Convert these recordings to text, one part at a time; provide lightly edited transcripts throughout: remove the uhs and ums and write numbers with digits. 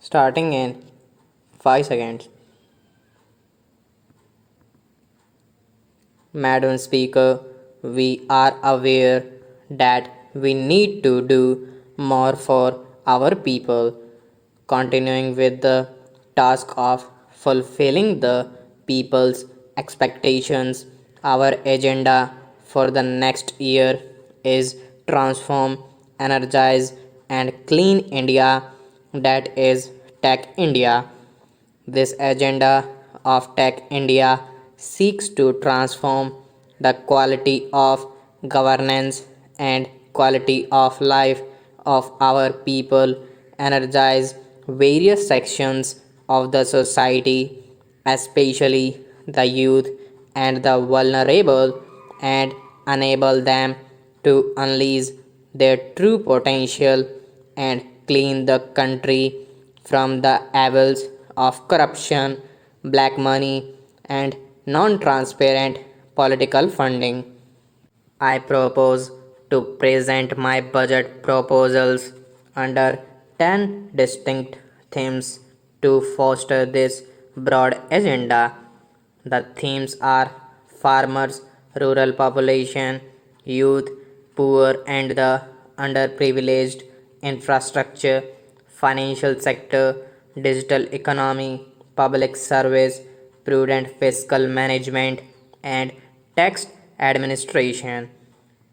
Starting in 5 seconds. Madam Speaker, we are aware that we need to do more for our people, continuing with the task of fulfilling the people's expectations. Our agenda for the next year is transform, energize, and clean India, that is Tech India. This agenda of Tech India seeks to transform the quality of governance and quality of life of our people, energize various sections of the society, especially the youth and the vulnerable, and enable them to unleash their true potential and clean the country from the evils of corruption, black money, and non transparent political funding. I propose to present my budget proposals under 10 distinct themes to foster this broad agenda. The themes are farmers, rural population, youth, poor and the underprivileged, infrastructure, financial sector, digital economy, public service, prudent fiscal management, and tax administration.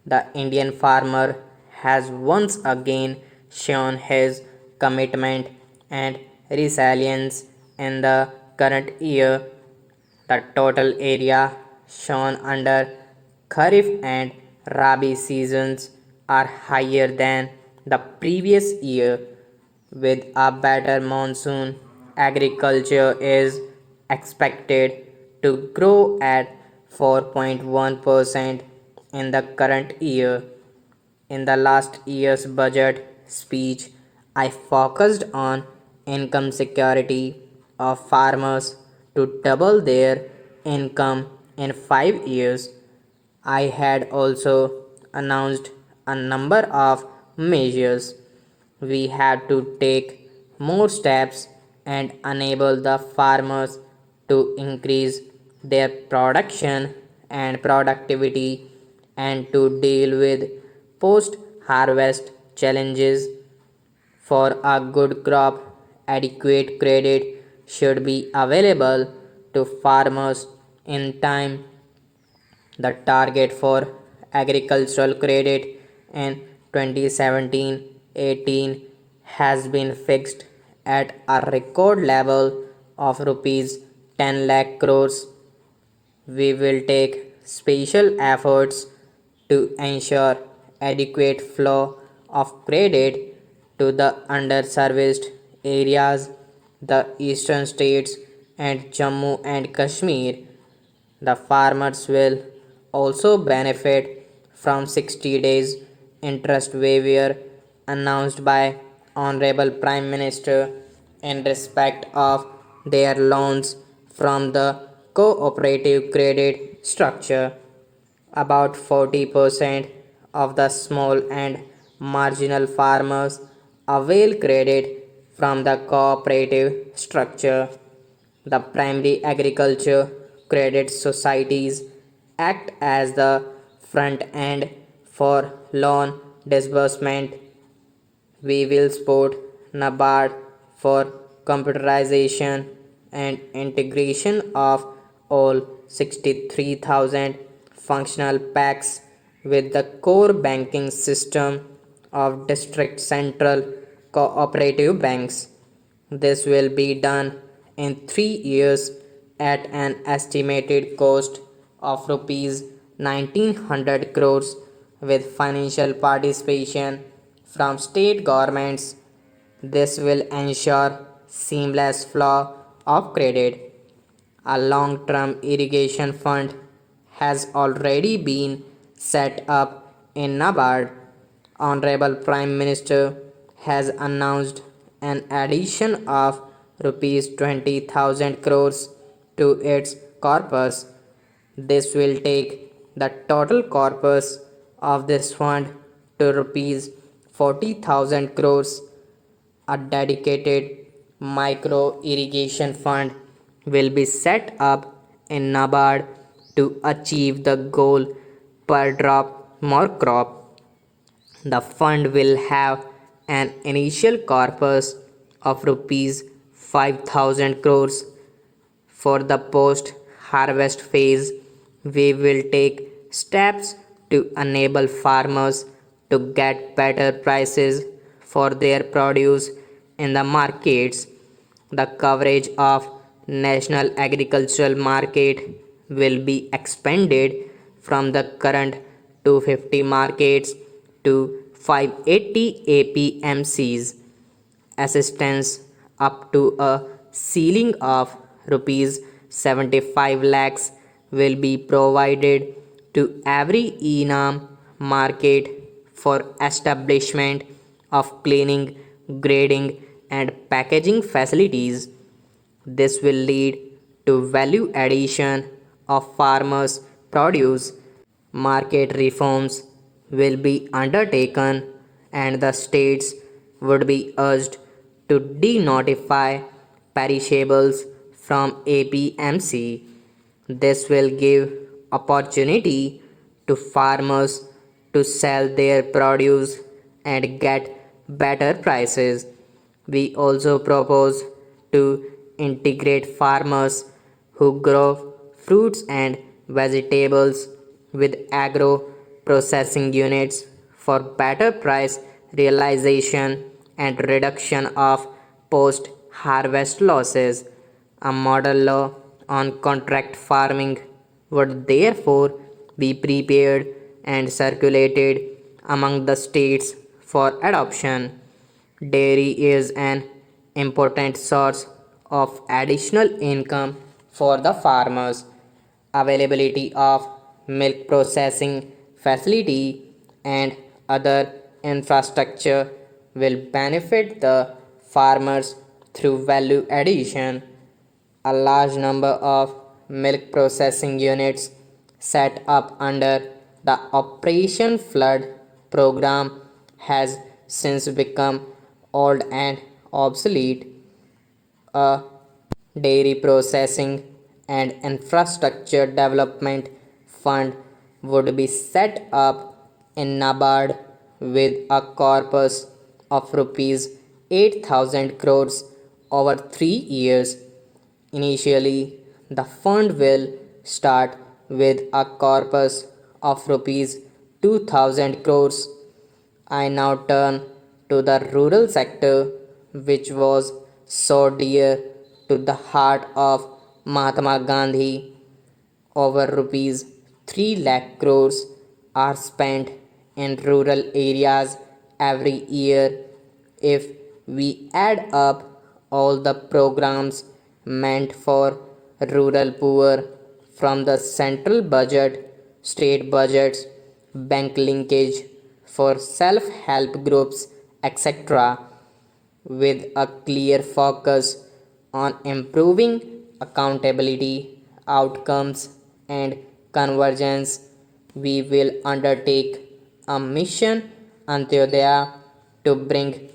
The Indian farmer has once again shown his commitment and resilience in the current year. The total area shown under Kharif and Rabi seasons are higher than the previous year. With a better monsoon, agriculture is expected to grow at 4.1% in the current year. In the last year's budget speech, I focused on income security of farmers to double their income in 5 years. I had also announced a number of measures. We have to take more steps and enable the farmers to increase their production and productivity and to deal with post harvest challenges. For a good crop, adequate credit should be available to farmers in time. The target for agricultural credit in 2017-18 has been fixed at a record level of rupees 10 lakh crores. We will take special efforts to ensure adequate flow of credit to the underserviced areas, the eastern states, and Jammu and Kashmir. The farmers will also benefit from 60 days interest waiver announced by Honorable Prime Minister in respect of their loans from the cooperative credit structure. About 40% of the small and marginal farmers avail credit from the cooperative structure. The primary agriculture credit societies act as the front end for loan disbursement. We will support NABARD for computerization and integration of all 63,000 functional packs with the core banking system of district central cooperative banks. This will be done in 3 years at an estimated cost of rupees 1900 crores with financial participation from state governments. This will ensure seamless flow of credit. A long term irrigation fund has already been set up in NABARD. Honorable Prime Minister has announced an addition of rupees 20,000 crores to its corpus. This will take the total corpus of this fund to rupees 40,000 crores. A dedicated micro irrigation fund will be set up in NABARD to achieve the goal per drop more crop. The fund will have an initial corpus of rupees 5,000 crores. For the post harvest phase, we will take steps to enable farmers to get better prices for their produce in the markets. The coverage of national agricultural market will be expanded from the current 250 markets to 580 APMCs. Assistance up to a ceiling of rupees 75 lakhs will be provided to every enam market for establishment of cleaning, grading and packaging facilities. This will lead to value addition of farmers' produce. Market reforms will be undertaken and the states would be urged to denotify perishables from APMC. This will give opportunity to farmers to sell their produce and get better prices. We also propose to integrate farmers who grow fruits and vegetables with agro processing units for better price realization and reduction of post harvest losses. A model law on contract farming would therefore be prepared and circulated among the states for adoption. Dairy is an important source of additional income for the farmers. Availability of milk processing facility and other infrastructure will benefit the farmers through value addition. A large number of milk processing units set up under the Operation Flood program has since become old and obsolete. A dairy processing and infrastructure development fund would be set up in NABARD with a corpus of rupees 8,000 crores over 3 years. Initially, the fund will start with a corpus of rupees 2,000 crores. I now turn to the rural sector, which was so dear to the heart of Mahatma Gandhi. Over rupees 3 lakh crores are spent in rural areas every year. If we add up all the programs meant for rural poor from the central budget, state budgets, bank linkage for self help groups, etc., with a clear focus on improving accountability, outcomes, and convergence, we will undertake a mission Antyodaya to bring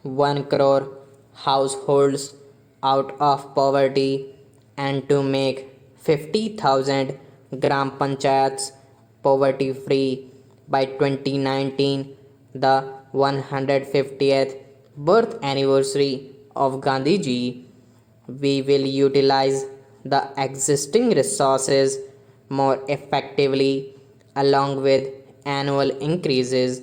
1 crore households out of poverty and to make 50,000 gram panchayats poverty free by 2019, the 150th birth anniversary of Gandhi ji. We will utilize the existing resources more effectively along with annual increases.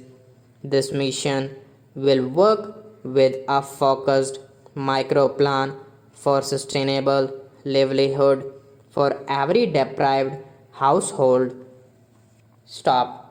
This mission will work with a focused micro plan for sustainable livelihood for every deprived household. Stop.